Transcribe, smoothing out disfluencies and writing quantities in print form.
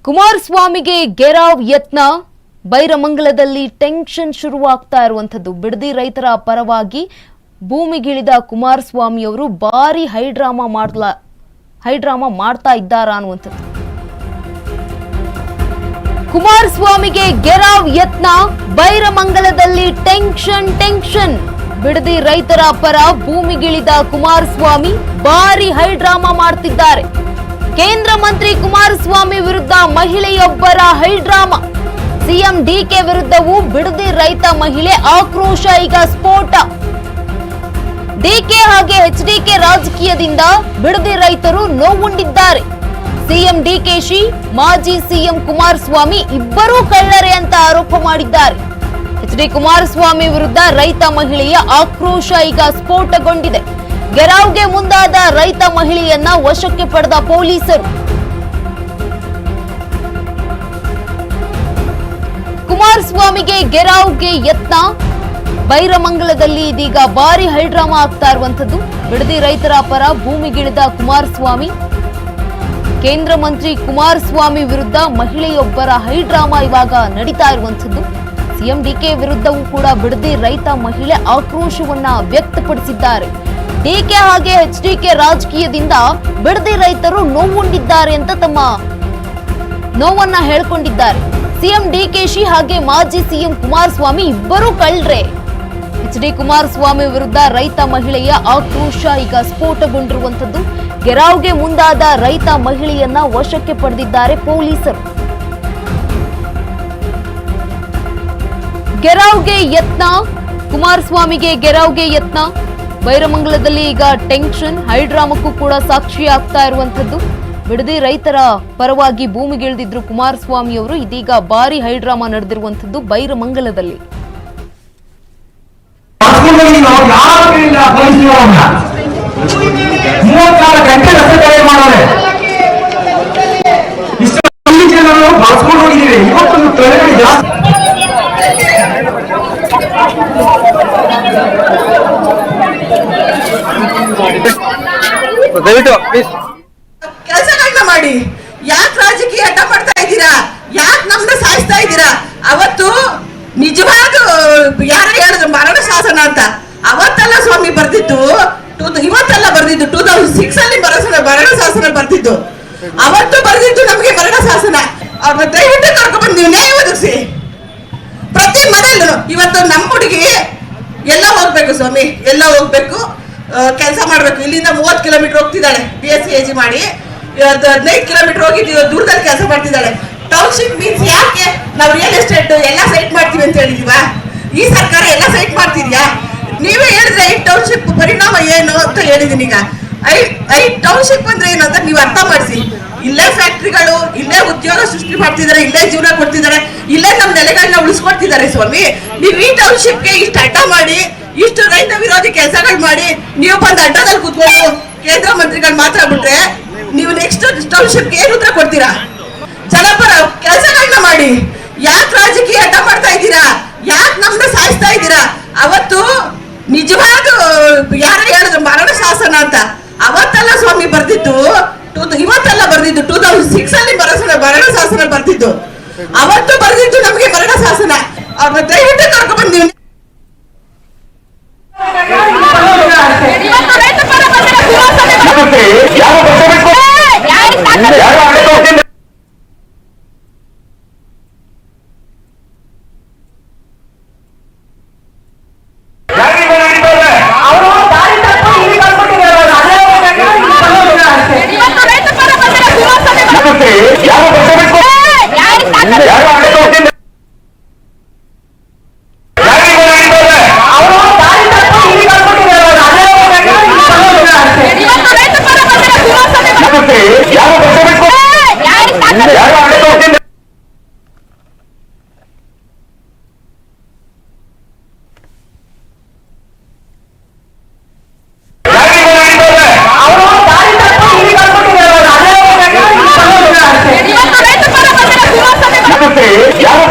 ಕುಮಾರಸ್ವಾಮಿಗೆ ಗೆರಾವ್ ಯತ್ನ, ಬೈರಮಂಗಲದಲ್ಲಿ ಟೆನ್ಷನ್ ಶುರುವಾಗ್ತಾ ಇರುವಂತದ್ದು. ಬಿಡದಿ ರೈತರ ಪರವಾಗಿ ಭೂಮಿಗಿಳಿದ ಕುಮಾರಸ್ವಾಮಿ ಅವರು ಭಾರಿ ಹೈಡ್ರಾಮಾ ಮಾಡ್ತಾ ಇದ್ದಾರಾ ಅನ್ನುವಂಥದ್ದು. ಕುಮಾರಸ್ವಾಮಿಗೆ ಗೆರಾವ್ ಯತ್ನ, ಬೈರಮಂಗಲದಲ್ಲಿ ಟೆನ್ಷನ್. ಬಿಡದಿ ರೈತರ ಪರ ಭೂಮಿಗಿಳಿದ ಕುಮಾರಸ್ವಾಮಿ ಭಾರಿ ಹೈಡ್ರಾಮಾ ಮಾಡ್ತಿದ್ದಾರೆ. ಕೇಂದ್ರ ಮಂತ್ರಿ ಕುಮಾರಸ್ವಾಮಿ ವಿರುದ್ಧ ಮಹಿಳೆಯೊಬ್ಬರ ಹೈಡ್ರಾಮಾ. ಸಿಎಂ ಡಿಕೆ ವಿರುದ್ಧವೂ ಬಿಡದಿ ರೈತ ಮಹಿಳೆ ಆಕ್ರೋಶ, ಈಗ ಸ್ಫೋಟ. ಡಿಕೆ ಹಾಗೆ ಎಚ್ಡಿಕೆ ರಾಜಕೀಯದಿಂದ ಬಿಡದಿ ರೈತರು ನೋವುಂಡಿದ್ದಾರೆ. ಸಿಎಂ ಡಿಕೆಶಿ, ಮಾಜಿ ಸಿಎಂ ಕುಮಾರಸ್ವಾಮಿ ಇಬ್ಬರೂ ಕಳ್ಳರೆ ಅಂತ ಆರೋಪ ಮಾಡಿದ್ದಾರೆ. ಎಚ್ಡಿ ಕುಮಾರಸ್ವಾಮಿ ವಿರುದ್ಧ ರೈತ ಮಹಿಳೆಯ ಆಕ್ರೋಶ ಈಗ ಸ್ಫೋಟಗೊಂಡಿದೆ. ಗೆರಾವ್ಗೆ ಮುಂದಾದ ರೈತ ಮಹಿಳೆಯನ್ನ ವಶಕ್ಕೆ ಪಡೆದ ಪೊಲೀಸರು. ಕುಮಾರಸ್ವಾಮಿಗೆ ಗೆರಾವ್ಗೆ ಯತ್ನ, ಬೈರಮಂಗಲದಲ್ಲಿ ಇದೀಗ ಭಾರಿ ಹೈಡ್ರಾಮಾ ಆಗ್ತಾ ಇರುವಂತದ್ದು. ಬಿಡದಿ ರೈತರ ಪರ ಭೂಮಿಗಿಳಿದ ಕುಮಾರಸ್ವಾಮಿ, ಕೇಂದ್ರ ಮಂತ್ರಿ ಕುಮಾರಸ್ವಾಮಿ ವಿರುದ್ಧ ಮಹಿಳೆಯೊಬ್ಬರ ಹೈಡ್ರಾಮಾ ಇವಾಗ ನಡೀತಾ ಇರುವಂತದ್ದು. ಸಿಎಂ ಡಿಕೆ ವಿರುದ್ಧವೂ ಕೂಡ ಬಿಡದಿ ರೈತ ಮಹಿಳೆ ಆಕ್ರೋಶವನ್ನ ವ್ಯಕ್ತಪಡಿಸಿದ್ದಾರೆ. ಡಿಕೆ ಹಾಗೆ ಎಚ್ಡಿಕೆ ರಾಜಕೀಯದಿಂದ ಬಿಡದಿ ರೈತರು ನೋವುಂಡಿದ್ದಾರೆ ಅಂತ ತಮ್ಮ ನೋವನ್ನ ಹೇಳ್ಕೊಂಡಿದ್ದಾರೆ. ಸಿಎಂ ಡಿಕೆಶಿ ಹಾಗೆ ಮಾಜಿ ಸಿಎಂ ಕುಮಾರಸ್ವಾಮಿ ಇಬ್ಬರೂ ಕಳ್ರೆ. ಎಚ್ಡಿ ಕುಮಾರಸ್ವಾಮಿ ವಿರುದ್ಧ ರೈತ ಮಹಿಳೆಯ ಆಕ್ರೋಶ ಈಗ ಸ್ಫೋಟಗೊಂಡಿರುವಂತದ್ದು. ಗೆರಾವ್ಗೆ ಮುಂದಾದ ರೈತ ಮಹಿಳೆಯನ್ನ ವಶಕ್ಕೆ ಪಡೆದಿದ್ದಾರೆ ಪೊಲೀಸರು. ಗೆರಾವ್ಗೆ ಯತ್ನ, ಕುಮಾರಸ್ವಾಮಿಗೆ ಗೆರಾವ್ಗೆ ಯತ್ನ, ಬೈರಮಂಗಲದಲ್ಲಿ ಈಗ ಟೆನ್ಷನ್, ಹೈಡ್ರಾಮಕ್ಕೂ ಕೂಡ ಸಾಕ್ಷಿ ಆಗ್ತಾ ಇರುವಂತದ್ದು. ಬಿಡದಿ ರೈತರ ಪರವಾಗಿ ಭೂಮಿಗಿಳಿದಿದ್ರು ಕುಮಾರಸ್ವಾಮಿ ಅವರು, ಇದೀಗ ಭಾರಿ ಹೈಡ್ರಾಮಾ ನಡೆದಿರುವಂತದ್ದು ಬೈರಮಂಗಲದಲ್ಲಿ. ಕೆಲಸಗಳನ್ನ ಮಾಡಿ ಯಾಕೆ ರಾಜಕೀಯ ಅಡ್ಡ ಮಾಡ್ತಾ ಇದ್ದೀರಾ? ಯಾಕೆ ನಮ್ನ ಸಾಯಿಸ್ತಾ ಇದ್ದೀರಾ? ಅವತ್ತು ನಿಜವಾದ ಯಾರು ಹೇಳಿದ್ರು ಮರಣ ಶಾಸನ ಅಂತ, ಅವತ್ತೆಲ್ಲ ಸ್ವಾಮಿ ಬರ್ದಿದ್ದು, ಇವತ್ತೆಲ್ಲ ಬರ್ದಿದ್ದು 2006 ಅಲ್ಲಿ ಮರಣ ಶಾಸನ ಬರ್ದಿದ್ದು. ಅವತ್ತು ಬರ್ದಿದ್ದು ನಮ್ಗೆ ಮರಣ ಶಾಸನ. ಅವ್ರನ್ನ ದಯವಿಟ್ಟು ಕರ್ಕೊಂಡ್ಬಂದು ನೀವು ನ್ಯಾಯ ಒದಗಿಸಿ. ಪ್ರತಿ ಮನೆಯಲ್ಲೂ ಇವತ್ತು ನಮ್ಮ ಹುಡುಗಿ ಎಲ್ಲ ಹೋಗ್ಬೇಕು ಸ್ವಾಮಿ, ಎಲ್ಲ ಹೋಗ್ಬೇಕು, ಕೆಲಸ ಮಾಡ್ಬೇಕು. ಇಲ್ಲಿಂದ 30 ಕಿಲೋಮೀಟರ್ ಹೋಗ್ತಿದ್ದಾಳೆ BSc ಮಾಡಿ, 15 ಕಿಲೋಮೀಟರ್ ಹೋಗಿ ದೂರದಲ್ಲಿ ಕೆಲಸ ಮಾಡ್ತಿದ್ದಾಳೆ. ಟೌನ್ಶಿಪ್ ಮೀನ್ಸ್ ಯಾಕೆ ನಾವು ರಿಯಲ್ ಎಸ್ಟೇಟ್ ಎಲ್ಲ ಸೈಟ್ ಮಾಡ್ತೀವಿ ಅಂತ ಹೇಳಿದೀವ? ಈ ಸರ್ಕಾರ ಎಲ್ಲ ಸೈಟ್ ಮಾಡ್ತಿದ್ಯಾ? ನೀವೇ ಹೇಳಿದ್ರೆ ಈ ಟೌನ್ಶಿಪ್ ಪರಿಣಾಮ ಏನು ಅಂತ ಹೇಳಿದೀನಿ. ಈಗ ಐ ಟೌನ್ಶಿಪ್ ಅಂದ್ರೆ ಏನು ಅಂತ ನೀವು ಅರ್ಥ ಮಾಡಿಸಿ. ಇಲ್ಲೇ ಫ್ಯಾಕ್ಟ್ರಿಗಳು, ಇಲ್ಲೇ ಉದ್ಯೋಗ ಸೃಷ್ಟಿ ಮಾಡ್ತಿದ್ದಾರೆ, ಇಲ್ಲೇ ಜೀವನ ಕೊಡ್ತಿದ್ದಾರೆ, ಇಲ್ಲೇ ನಮ್ಮ ನೆಲೆಗಳನ್ನ ಉಳಿಸ್ಕೊಡ್ತಿದ್ದಾರೆ ಸ್ವಾಮಿ. ನೀವು ಈ ಟೌನ್ಶಿಪ್ಗೆ ಇಷ್ಟು ಅಡ್ಡ ಮಾಡಿ, ಇಷ್ಟು ರೈತ ವಿರೋಧಿ ಕೆಲಸಗಳು ಮಾಡಿ, ನೀವು ಬಂದು ಅಡ್ಡದಲ್ಲಿ ಕೂತ್ಕೊಂಡು ಕೇಂದ್ರ ಮಂತ್ರಿಗಳು ಮಾತಾಡ್ಬಿಟ್ರೆ ನೀವು ನೆಕ್ಸ್ಟ್ ಟೌನ್ಶಿಪ್ಗೆ ಏನು ಉತ್ತರ ಕೊಡ್ತೀರಾ? ಜನಪರ ಕೆಲಸಗಳನ್ನ ಮಾಡಿ, ಯಾಕೆ ರಾಜಕೀಯ ಅಡ್ಡ ಮಾಡ್ತಾ ಇದ್ದೀರಾ? ಯಾಕೆ ನಮ್ನ ಸಾಯಿಸ್ತಾ ಇದ್ದೀರಾ? ಅವತ್ತು ನಿಜವಾದ ಯಾರು ಹೇಳಿದ್ರು ಮರಣ ಶಾಸನ ಅಂತ, ಅವತ್ತೆಲ್ಲ ಸ್ವಾಮಿ ಬರ್ದಿದ್ದು, ಇವತ್ತೆಲ್ಲ ಬರ್ದಿದ್ದು 2006 ಅಲ್ಲಿ ಮರಣ ಶಾಸನ ಬರ್ದಿದ್ದು. ಅವತ್ತು ಬರ್ದಿದ್ದು ನಮ್ಗೆ ಮರಣ ಶಾಸನ. ಅವ್ರನ್ನ ದಯವಿಟ್ಟು ಕರ್ಕೊಂಡ್ಬಂದು ನೀವು ಯಾರು